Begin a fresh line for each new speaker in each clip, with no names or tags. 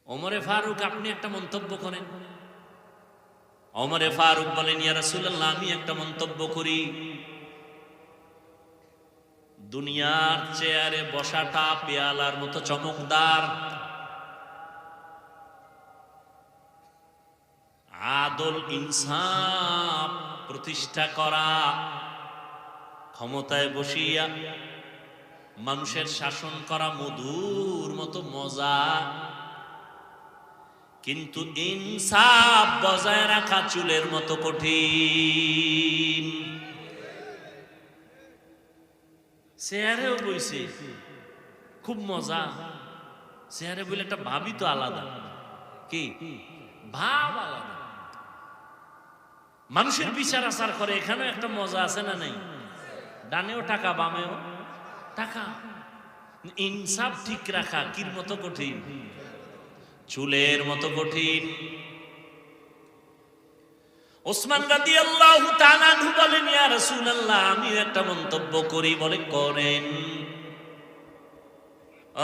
ওমরে ফারুক, আপনি একটা মন্তব্য করেন। ওমরে ফারুক বলেন, ইয়া রাসূলুল্লাহ, আমি একটা মন্তব্য করি। দুনিয়ার চেয়ারে বসাটা পেয়ালার মতো চমকদার, আদল ইনসাফ প্রতিষ্ঠা করা, ক্ষমতায় বসিয়া মানুষের শাসন করা মধুর মতো মজা, কিন্তু ইনসাফ বজায় রাখা চুলের মতো কঠিন। চেয়ারেও বইছে, খুব মজা। চেয়ারে বলে একটা ভাবই তো আলাদা, কি ভাব আলাদা। মানুষের বিচার আচার করে, এখানেও একটা মজা আছে না নাই? ডানেও টাকা, বামেও টাকা। ইনসাফ ঠিক রাখা কির মতো কঠিন? চুলের মতো কঠিন। ওসমান রাদিয়াল্লাহু তাআলা আনহু বলেন, ইয়া রাসূলুল্লাহ, আমি একটা মন্তব্য করি। বলে, করেন।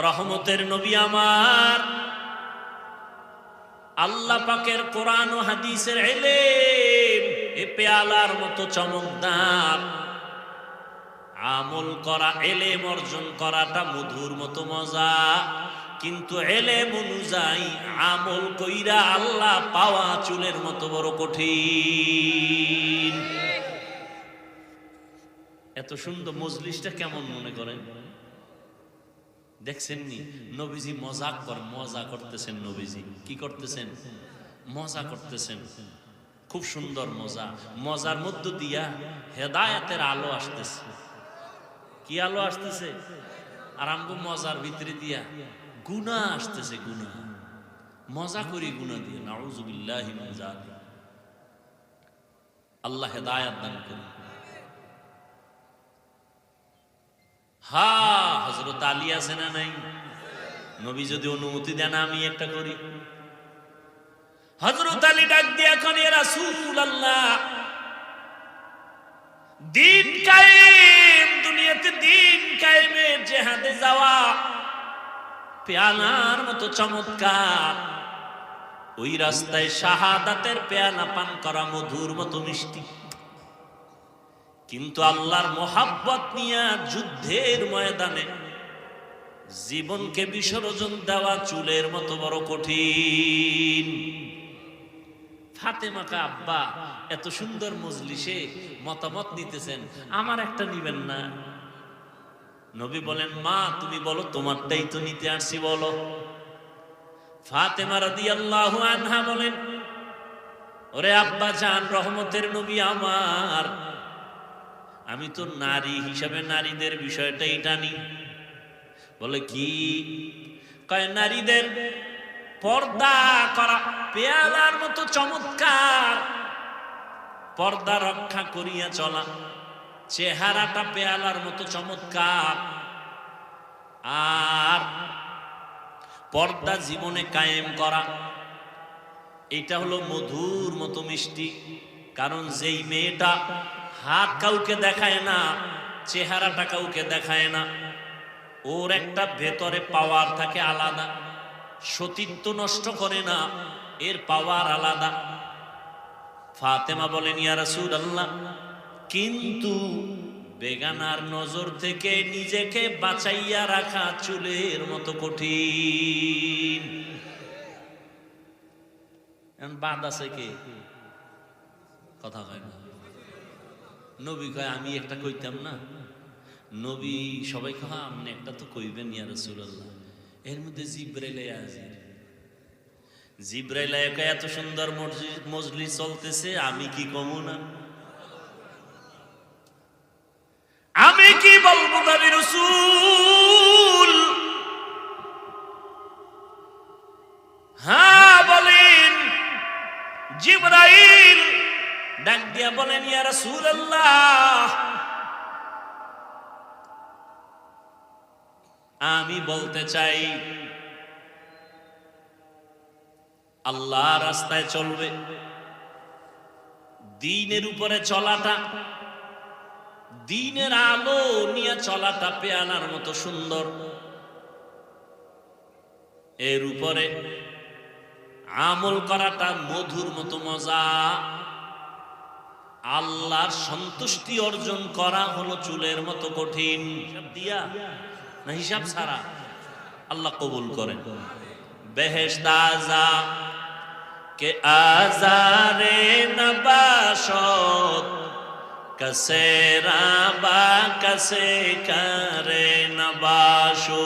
রহমতের নবী আমার, আল্লাহ পাকের কোরআন ও হাদিসের ইলম এ পেয়ালার মতো চমকদার, আমল করা, ইলম অর্জন করাটা মধুর মতো মজা, কিন্তু ইলম অনুযায়ী আমল কইরা আল্লাহ পাওয়া চুলের মতো বড় কঠিন। এত সুন্দর মজলিসটা কেমন মনে করেন? দেখছেন নি? নবীজি মজা করতেছেন। নবীজি কি করতেছেন? মজা করতেছেন। খুব সুন্দর মজা। মজার মধ্য দিয়া হেদায়েতের আলো আসতেছে। কি আলো আসতেছে? আর আমগো মজার ভিতরে দিয়া গুনাহ আসতেছে। গুনাহ, মজা করি গুনাহ দিয়ে। নাউযুবিল্লাহি মিন যালিক। আল্লাহ হেদায়েত দান করুন। হযরত আলী আছে না নাই? নবী যদি অনুমতি দেন আমি একটা করি। হযরত আলী ডাক দিয়ে এখন, ইয়া রাসূলুল্লাহ, দিন কায়েম, দুনিয়াতে দিন কায়েমের জিহাদে যাওয়া পেয়ালার মতো চমৎকার, ওই রাস্তায় শাহাদাতের পেয়ালা পান করা মধুর মতো মিষ্টি, কিন্তু আল্লাহর মোহাব্বত নিয়ে যুদ্ধের ময়দানে জীবনকে বিসর্জন দেওয়া চুলের মতো বড় কঠিন। ফাতেমাকে আব্বা এত সুন্দর মজলিসে মতামত নিতেছেন, আমার একটা নিবেন না? নবী বলেন, মা তুমি বলো, তোমারটাই তো নিতে আসছি, বলো। ফাতেমা রাদিয়াল্লাহু আনহা বলেন, ওরে আব্বা জান, রহমতের নবী আমার, আমি তো নারী হিসাবে নারীদের বিষয়টাই টানি। বলে, কি? কয়, নারীদের পর্দা করা পেয়ালার মতো চমৎকার, পর্দা রক্ষা করিয়া চলা, চেহারাটা পেয়ালার মতো চমৎকার, আর পর্দা জীবনে কায়েম করা, এটা হলো মধুর মতো মিষ্টি। কারণ যেই মেয়েটা হাত কাউকে দেখায় না, চেহারাটা কাউকে দেখায় না, ওর একটা ভেতরে পাওয়ার থাকে আলাদা, সতীত্ব নষ্ট করে না, এর পাওয়ার আলাদা। ফাতেমা বলেন, ইয়া রাসূলুল্লাহ, কিন্তু বেগানার নজর থেকে নিজেকে বাঁচাইয়া রাখা চুলের মতো কঠিন। বাদ আছে কে? কথা কয় না। নবী কয়, আমি একটা কইতাম না? নবী সবাই কয়, আপনি একটা তো কইবেন ইয়া রাসূলুল্লাহ। এর মধ্যে জিবরাইল হাজির। জিবরাইল কয়, এত সুন্দর মজলিস চলতেছে, আমি কি কমু না? আমি কি বলবো নবী রাসূল? হ্যাঁ বলেন। জিবরাইল ডাক দিয়া বলেন, ইয়া রাসূলুল্লাহ, আমি বলতে চাই, আল্লাহ রাস্তায় চলবে, দ্বীনের উপরে চলাটা, দ্বীনের আলো নিয়ে চলাটা পেয়ালার মতো সুন্দর। এর উপরে আমল করাটা মধুর মতো মজা, আল্লাহর সন্তুষ্টি অর্জন করা হলো চুলের মতো কঠিন। হিসাব দিয়া না হিসাব ছাড়া? আল্লাহ কবুল করেন। বেহেশত আযা কে আজারে নবাশত কসে রাবা কসে করে নবাশু।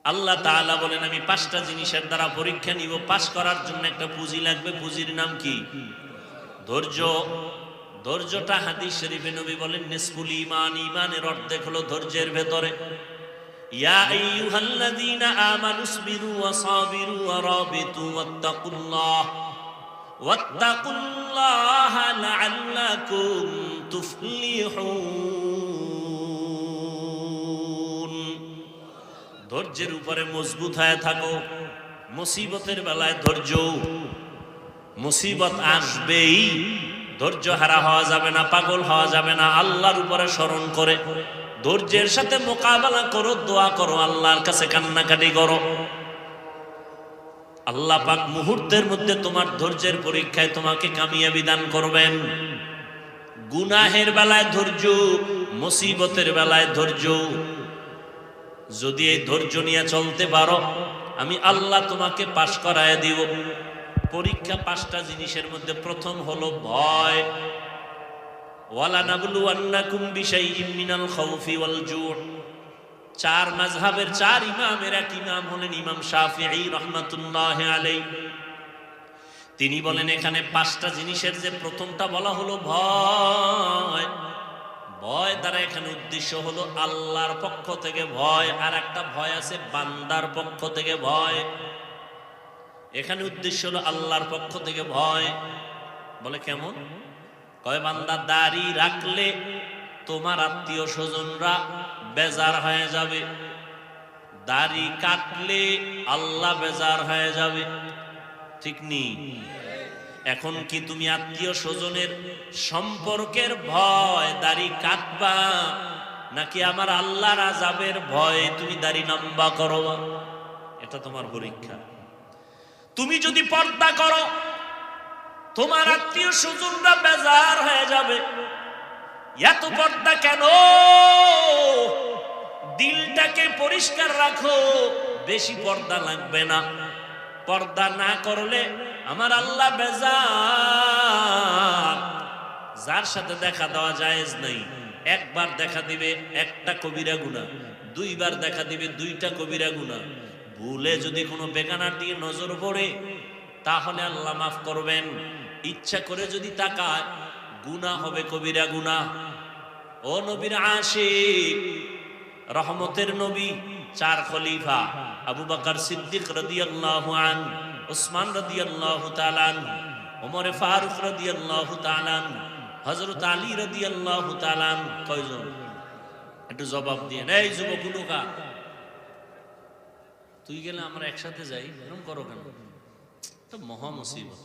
আল্লাহ তাআলা বলেন আমি 5টা জিনিসের দ্বারা পরীক্ষা নিব। পাস করার জন্য একটা পুঁজি লাগবে। পুঁজির নাম কি? ধৈর্য। ধৈর্যটা হাদিস শরীফে নবী বলেন নিসফুল ঈমান, ঈমানের অর্ধেক হলো ধৈর্যের ভেতরে। ইয়া আইয়ুহাল্লাযীনা আমানুসবিরু ওয়া সাবিরু ওয়া রাবিতু ওয়াত্তাকুল্লাহা লাআল্লাকুম তুফলিহুন। ধৈর্যের উপরে মজবুত হয়ে থাকো। মুসিবতের বেলায় ধৈর্য, মুসিবত আসবেই, ধৈর্য হারা হওয়া যাবে না, পাগল হওয়া যাবে না। আল্লাহর উপরে স্মরণ করে ধৈর্যের সাথে মোকাবেলা করো, দোয়া করো, আল্লাহর কাছে কান্নাকাটি করো। আল্লাহ পাক মুহূর্তের মধ্যে তোমার ধৈর্যের পরীক্ষায় তোমাকে কামিয়াবি দান করবেন। গুনাহের বেলায় ধৈর্য, মুসিবতের বেলায় ধৈর্য। যদি এই ধৈর্য নিয়ে চলতে পারো, আমি আল্লাহ তোমাকে পাশ করায় দিব। পরীক্ষা 5টা জিনিসের মধ্যে প্রথম হলো ভয়। ওয়ালা নাবলুওয়ান্নাকুম বিশাইইম মিনাল খাউফি ওয়াল জু'। 4 মাযহাবের 4 ইমামের এক ইমাম হলেন ইমাম শাফিঈ রাহমাতুল্লাহি আলাইহি। তিনি বলেন এখানে 5টা জিনিসের যে প্রথমটা বলা হলো ভয়। ভয় দ্বারা এখানে উদ্দেশ্য হলো আল্লাহর পক্ষ থেকে ভয়, আর একটা ভয় আছে বান্দার পক্ষ থেকে ভয়। এখানে উদ্দেশ্য হলো আল্লাহর পক্ষ থেকে ভয়। বলে কেমন? কয় বান্দা দাড়ি রাখলে তোমার আত্মীয় স্বজনরা বেজার হয়ে যাবে, দাড়ি কাটলে আল্লাহ বেজার হয়ে যাবে। ঠিক নেই? এখন কি তুমি আত্মীয় স্বজনের সম্পর্কের ভয় দাড়ি কাটবা, নাকি আমার আল্লাহর আযাবের ভয় তুমি দাড়ি লম্বা করো? এটা তোমার পরীক্ষা। তুমি যদি পর্দা করো, তোমার আত্মীয় স্বজনরা বেজার হয়ে যাবে। এত পর্দা কেন? দিলটাকে পরিষ্কার রাখো, বেশি পর্দা লাগবে না। পর্দা না করলে আমার আল্লাহ বেজার। যার সাথে দেখা দেওয়া জায়েজ নাই। একবার দেখা দিবে একটা কবিরা গুনাহ, 2বার দেখা দিবে 2টা কবিরা গুনাহ। ভুলে যদি কোনো বেগানার দিকে নজর পড়ে, তাহলে আল্লাহ মাফ করবেন। ইচ্ছা করে যদি তাকায়, গুনাহ হবে কবিরা গুনাহ। ও নবীর আশিক, রহমতের নবী, 4 খলিফা আবু বকর সিদ্দিক রাদিয়াল্লাহু আনহু, উসমান রাদিয়াল্লাহু তাআলা আনহু, ওমর ফারুক রাদিয়াল্লাহু তাআলা আনহু, হযরত আলী রাদিয়াল্লাহু তাআলা আনহু। কয়জন? একটু জবাব দিয়ে। এই যুবকগুলো কা? তুই গেলে আমরা একসাথে যাই, এরকম করো কেন? তো মহা মুসিবত।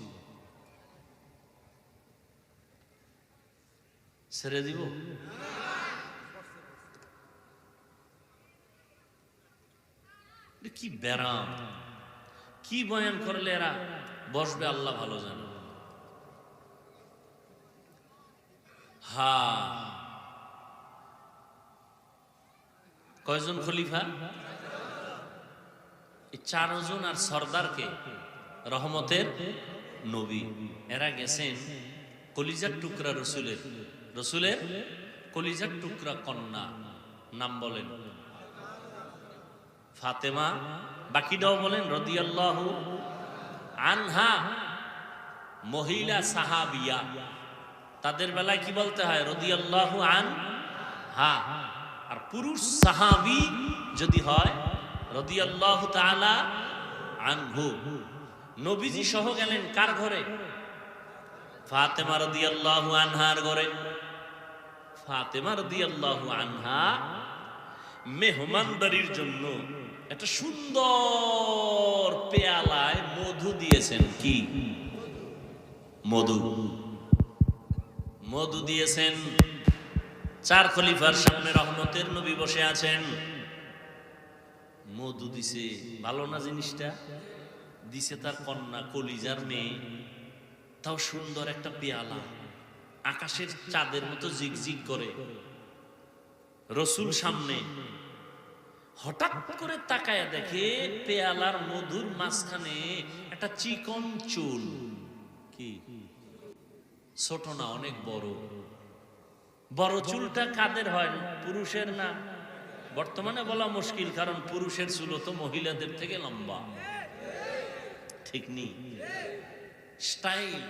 ছেড়ে দিব? কি ব্যারাম, কি বয়ান করলে এরা বসবে আল্লাহ ভালো জানে। কয়জন খলিফা? 4 জন। আর সর্দারকে রহমতের নবী। এরা গেছেন কলিজার টুকরা রসুলের, রসুলের কলিজার টুকরা কন্যা। নাম বলেন ফাতেমা। বাকিটাও বলেন রাদিয়াল্লাহু আনহা। মহিলা সাহাবিয়া, তাদের বেলায় কি বলতে হয়? রাদিয়াল্লাহু আনহা। আর পুরুষ সাহাবী যদি হয় রাদিয়াল্লাহু তাআলা আনহু। নবীজি সহ গেলেন কার ঘরে? ফাতেমা রাদিয়াল্লাহু আনহার ঘরে। ফাতেমা রাদিয়াল্লাহু আনহা মেহমানদারির জন্য একটা সুন্দর পেয়ালায় মধু দিয়েছেন। কি মধু? মধু দিয়েছেন। 4 খলিফার সামনে রহমতের নবী বসে আছেন। মধু দিছে, ভালো না জিনিসটা? দিছে তার কন্যা, কলিজার মেয়ে, তাও সুন্দর একটা পেয়ালা, আকাশের চাঁদের মতো জিগজিগ করে। রসুল সামনে, হঠাৎ করে তাকায়া দেখে পেয়ালার মধুর মাঝখানে একটা চিকন চুল। কি ছোট না, অনেক বড়। বড় চুলটা কাদের হয়? পুরুষের না? বর্তমানে বলা মুশকিল, কারণ পুরুষের চুল তো মহিলাদের থেকে লম্বা, ঠিক নেই? স্টাইল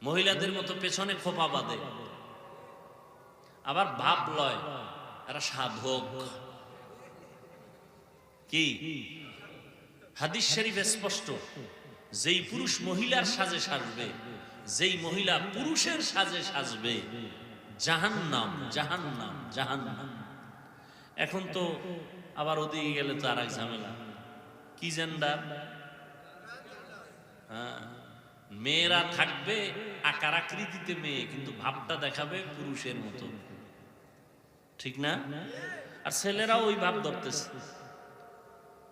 মহিলাদের মতো পেছনে খোপা বাঁধে, আবার ভাব লয় এরা সাধক। কি হাদিস শরীফে স্পষ্ট, যেই পুরুষ মহিলার সাজে সাজবে, যেই মহিলা পুরুষের সাজে সাজবে, জাহান্নাম, জাহান্নাম, জাহান্নাম। এখন তো আবার ওদিকে গেলে তো আর এক ঝামেলা। কি জেন্ডার? হ্যাঁ, মেয়েরা থাকবে আকার আকৃতিতে মেয়ে, কিন্তু ভাবটা দেখাবে পুরুষের মতো, ঠিক না? আর ছেলেরাও ওই ভাব ধরতেছে।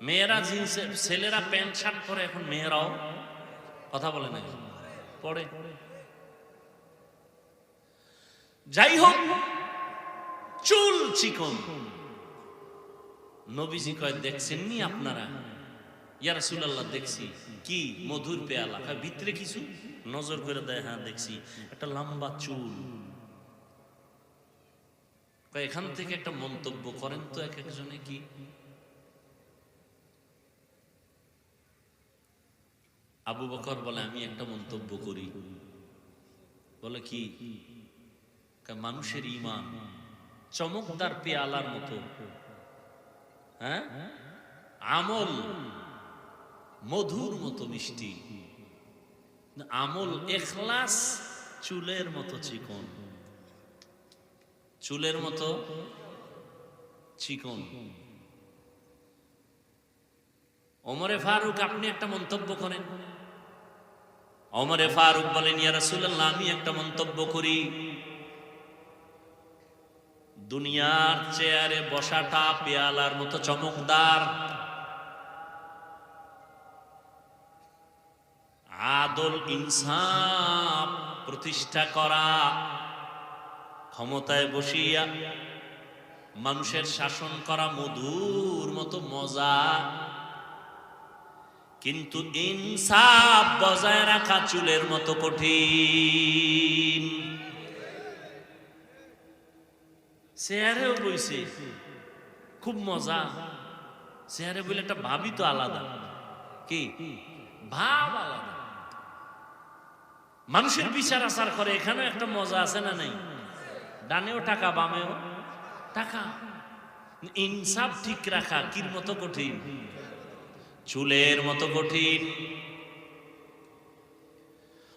মেয়েরা জিন্স, ছেলেরা প্যান্ট শার্ট পরে, এখন মেয়েরাও, কথা বলে না, পরে। যাই হোক, চুল চিকন। নবীজি কয়, দেখছেননি আপনারা? ইয়া রাসূলুল্লাহ, দেখছি। কি? মধুর পেয়ালা। ভিতরে কিছু নজর করে দেয়, হ্যাঁ দেখছি, একটা লম্বা চুল। এখান থেকে একটা মন্তব্য করেন তো এক একজনে। কি? আবু বকর বলে, আমি একটা মন্তব্য করি। বলে কি? মানুষের ঈমান চমকদার পেয়ালার মতো, হ্যাঁ, আমল মধুর মতো মিষ্টি, আমল ইখলাস চুলের মতো চিকন, চুলের মতো চিকন। ওমরে ফারুক, আপনি একটা মন্তব্য করেন। ওমরে ফারুক বলেন, ইয়া রাসূলুল্লাহ, আমি একটা মন্তব্য করি। দুনিয়ার চেয়ারে বসাটা পেয়ালার মতো চমকদার, আদল ইনসাফ প্রতিষ্ঠা করা, ক্ষমতায় বসিয়া মানুষের শাসন করা মধুর মতো মজা, কিন্তু ইনসাফ বজায় রাখা চুলের মতো কঠিন। চেয়ারেও বইছে, খুব মজা। চেয়ারে বলে একটা ভাবই তো আলাদা। কি ভাব? আলাদা। মানুষের বিচার আচার করে, এখানেও একটা মজা আছে না নাই? ডানেও টাকা, বামেও টাকা। ইনসাফ ঠিক রাখা কির মতো কঠিন? চুলের মতো কঠিন।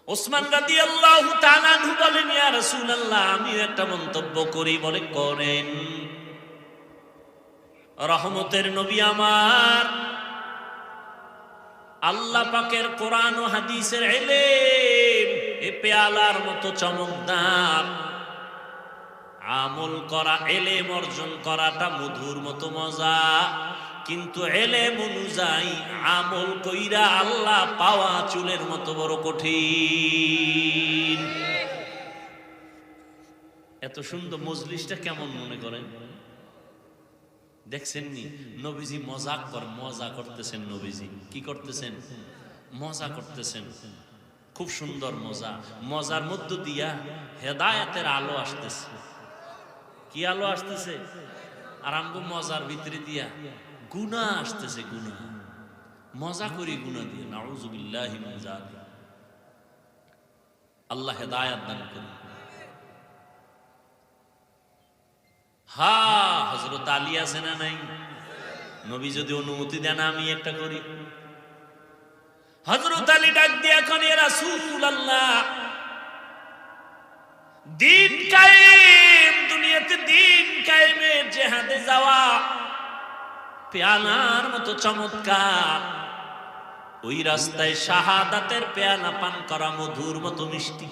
ওসমান রাদিয়াল্লাহু তাআলা আনহু বলেন, ইয়া রাসূলুল্লাহ, আমি একটা মন্তব্য করি। বলে, করেন। রহমতের নবী আমার, আল্লাহ পাকের কোরআন ও হাদিসের ইলম এ পেয়ালার মতো চমকদার, আমল করা, ইলম অর্জন করাটা মধুর মতো মজা, কিন্তু ইলম অনুযায়ী আমল কইরা আল্লাহ পাওয়া চুলের মতো বড় কঠিন। এত সুন্দর মজলিসটা কেমন মনে করেন? দেখছেন নি? নবীজি মজা করতেছেন। নবীজি কি করতেছেন? মজা করতেছেন। খুব সুন্দর মজা। মজার মধ্য দিয়া হেদায়েতের আলো আসতেছে। কি আলো আসতেছে? আর আমগো মজার ভিতরে দিয়া গুনাহ আসতেছে। গুনাহ, মজা করি গুনাহ দিয়ে। নাউযুবিল্লাহি মিন যালিক। আল্লাহ হেদায়েত দান করুন। হ্যাঁ, হযরত আলী আছে না নাই? নবী যদি অনুমতি দেন আমি একটা করি। হযরত আলী ডাক দিয়ে, এখন ইয়া রাসূলুল্লাহ, দিন কায়েম, দুনিয়াতে দিন কায়েমের জিহাদে যাওয়া পেয়ালার মতো চমৎকার, ওই রাস্তায় শাহাদাতের পেয়ালা পান করা মধুর মতো মিষ্টি,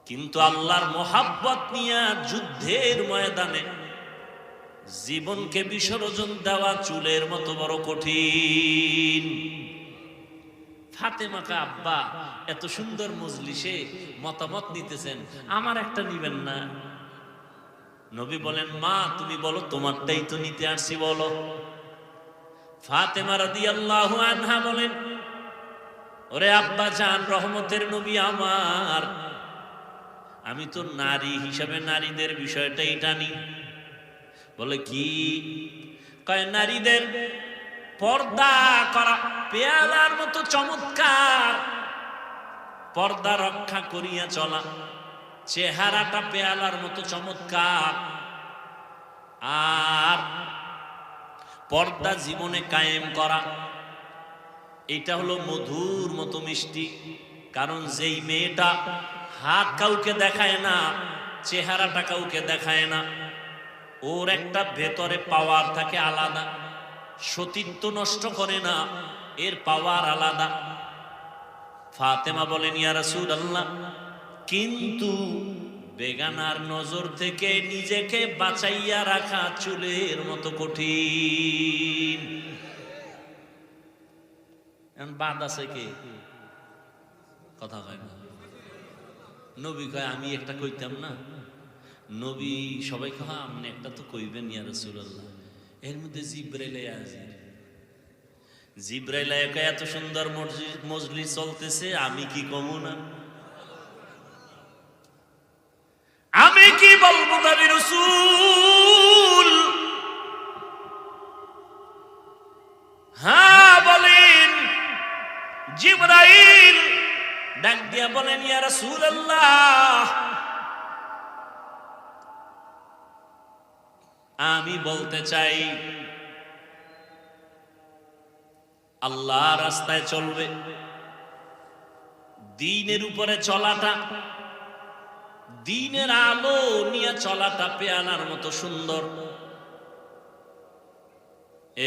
কিন্তু আল্লাহর মোহাব্বত নিয়ে যুদ্ধের ময়দানে জীবনকে বিসর্জন দেওয়া চুলের মতো বড় কঠিন। ফাতেমাকে আব্বা এত সুন্দর মজলিসে মতামত নিতেছেন, আমার একটা নিবেন না? নবী বলেন, মা তুমি বলো, তোমারটাই তো নিতে আসছি, বলো। ফাতেমা রাদিয়াল্লাহু আনহা বলেন, ওরে আব্বা জান, রহমতের নবী আমার, আমি তো নারী হিসাবে নারীদের বিষয়টাই টানি। বলে কি? কয় নারীদের পর্দা করা পেয়ালার মতো চমৎকার, পর্দা রক্ষা করিয়া চলা, চেহারাটা পেয়ালার মতো চমৎকার, আর পর্দা জীবনে কায়েম করা, এটা হলো মধুর মতো মিষ্টি। কারণ যেই মেয়েটা হাত কাউকে দেখায় না, চেহারাটা কাউকে দেখায় না, ওর একটা ভেতরে পাওয়ার থাকে আলাদা, সতীত্ব নষ্ট করে না, এর পাওয়ার আলাদা। ফাতেমা বলেন, ইয়া রাসূলুল্লাহ, কিন্তু বেগানার নজর থেকে নিজেকে বাঁচাইয়া রাখা চুলের মতো কঠিন। বাদ আছে কে? কথা কয় না। নবী কয়, আমি একটা কইতাম না? নবী সবাই কয়, আপনি একটা তো কইবেন ইয়া রাসূলুল্লাহ। এর মধ্যে জিব্রাইল হাজির। জিব্রাইল কয়, এত সুন্দর মজলিস চলতেছে, আমি কি কমু না? আমি কি বলবো নবী রাসূল? হ্যাঁ বলেন। জিব্রাইল ডাক দিয়া বলেন, ইয়া রাসূলুল্লাহ, আমি বলতে চাই, আল্লাহ রাস্তায় চলবে, দ্বীনের উপরে চলাটা, দ্বীনের আলো নিয়ে চলাটা পেয়ালার মতো সুন্দর,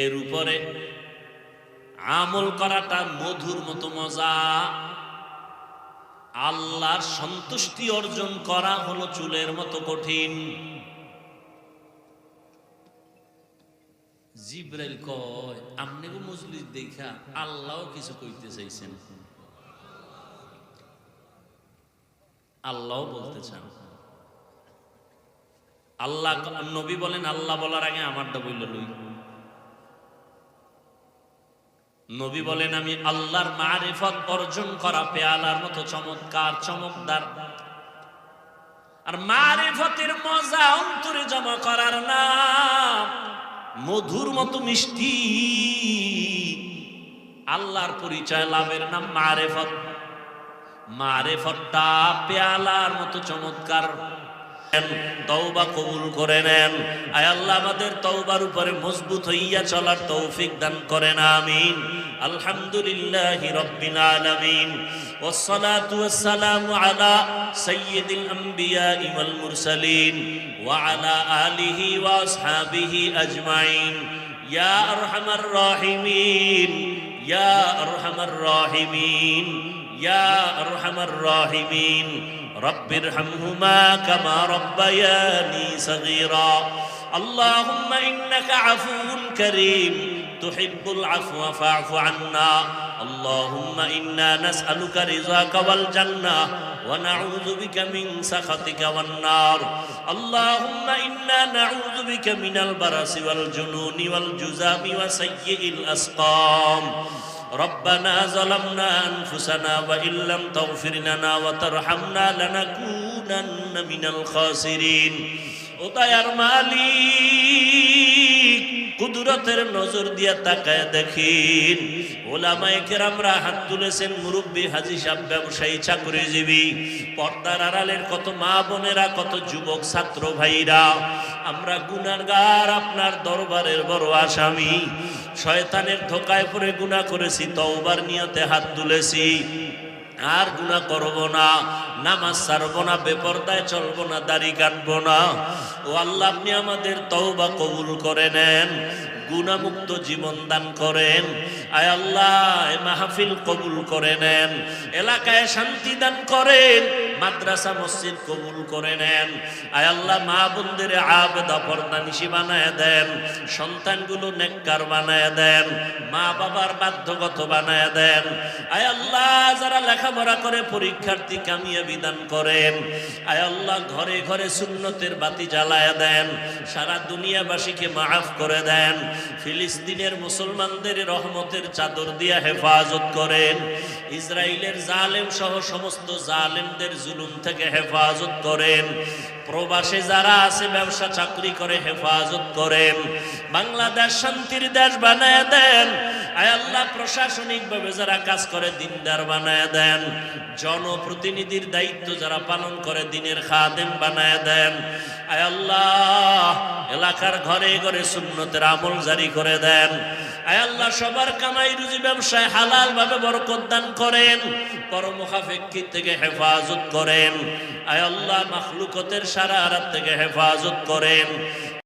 এর উপরে আমল করাটা মধুর মতো মজা, আল্লাহর সন্তুষ্টি অর্জন করা হলো চুলের মতো কঠিন। জিব্রাইল কয়, আপনি গো মজলিস দেখা আল্লাহও কিছু কইতে চাইছেন, আল্লাহও বলতে চান। আল্লাহ, নবী বলেন, আল্লাহ বলার আগে আমারটা বলল লই। নবী বলেন, আমি আল্লাহর মারিফত অর্জন করা পেয়ালার মতো চমৎকার, চমকদার। আর মারিফতের মজা অন্তরে জমা করার নাম মধুর মতো মিষ্টি। আল্লাহর পরিচয় লাভের নাম মারিফত। মারিফতটা পেয়ালার মতো চমৎকার। তওবা কবুল করে নেন। আয় আল্লাহ, আমাদের তওবার উপরে মজবুত হইয়া চলার তৌফিক দান করেন, আমিন। আলহামদুলিল্লাহি রাব্বিল আলামিন, ওয়াসসালাতু ওয়াসসালামু আলা সাইয়্যিদিল আমবিয়া ওয়াল মুরসালিন ওয়া আলা আলিহি ওয়া আসহাবিহি আজমাইন। ইয়া আরহামার রাহিমিন, ইয়া আরহামার রাহিমিন, ইয়া আরহামার রাহিমিন। رب ارحمهما كما ربياني صغيرا. اللهم إنك عفو كريم تحب العفو فاعف عنا. اللهم إنا نسألك رضاك والجنة ونعوذ بك من سخطك والنار. اللهم إنا نعوذ بك من البرص والجنون والجذام وسيء الأسقام. ربنا ظلمنا أنفسنا وإن لم تغفر لنا وترحمنا لنكونن من الخاسرين. ও দয়ার মালিক, কুদরতের নজর দিয়া তাকায় দেখেন, ওলামায়ে কেরামরা হাত তুলেছেন, মুরব্বী, হাজী সাহেব, ব্যবসায়ী, চাকরিজীবী, পর্দার আড়ালের কত মা বোনেরা, কত যুবক ছাত্র ভাইরা, আমরা গুনাহগার, আপনার দরবারের বড় আসামি। শয়তানের ধোকায় পড়ে গুনাহ করেছি, তওবার নিয়তে হাত তুলেছি, আর গুনাহ করব না, নামাজ ছাড়ব না, বেপরদায় চলব না, দাড়ি কাটবো না। ও আল্লাহ, আপনি আমাদের তওবা কবুল করে নেন, গুনাহমুক্ত জীবন দান করেন। আয় আল্লাহ, মাহফিল কবুল করে নেন, এলাকায় শান্তি দান করেন, মাদ্রাসা মসজিদ কবুল করে নেন। আয় আল্লাহ মা বোনদের আবেদা পর্দানিশী বানায় দেন, সন্তানগুলো নেককার বানায় দেন, মা বাবার বাধ্যগত বানায় দেন। আয় আল্লাহ যারা লেখাপড়া করে পরীক্ষার্থী কামিয়াবি দান করেন। আয় আল্লাহ ঘরে ঘরে সুন্নতের বাতি জ্বালায় দেন, সারা দুনিয়াবাসীকে মাফ করে দেন। ফিলিস্তিনের মুসলমানদের রহমতের চাদর দিয়া হেফাজত করেন। ইসরায়েলের জালেম সহ সমস্ত জালেমদের জুলুম থেকে হেফাজত করেন। প্রবাসে যারা আছে ব্যবসা চাকরি করে হেফাজত করেন। বাংলাদেশ শান্তির দেশ বানায় দেন। আয় আল্লাহ প্রশাসনিকভাবে যারা কাজ করে দিনদার বানায় দেন। জনপ্রতিনিধির দায়িত্ব যারা পালন করে দিনের খাদেম বানায় দেন। আয় আল্লাহ এলাকার ঘরে ঘরে সুন্নতের আমল জারি করে দেন। আয় আল্লাহ সবার কামাই রুজি ব্যবসায় হালাল ভাবে বরকত দান করেন। পরমুখাপেক্ষী থেকে হেফাজত করেন। আয় আল্লাহ মাখলুকতের সারা আরাত থেকে হেফাজত করেন।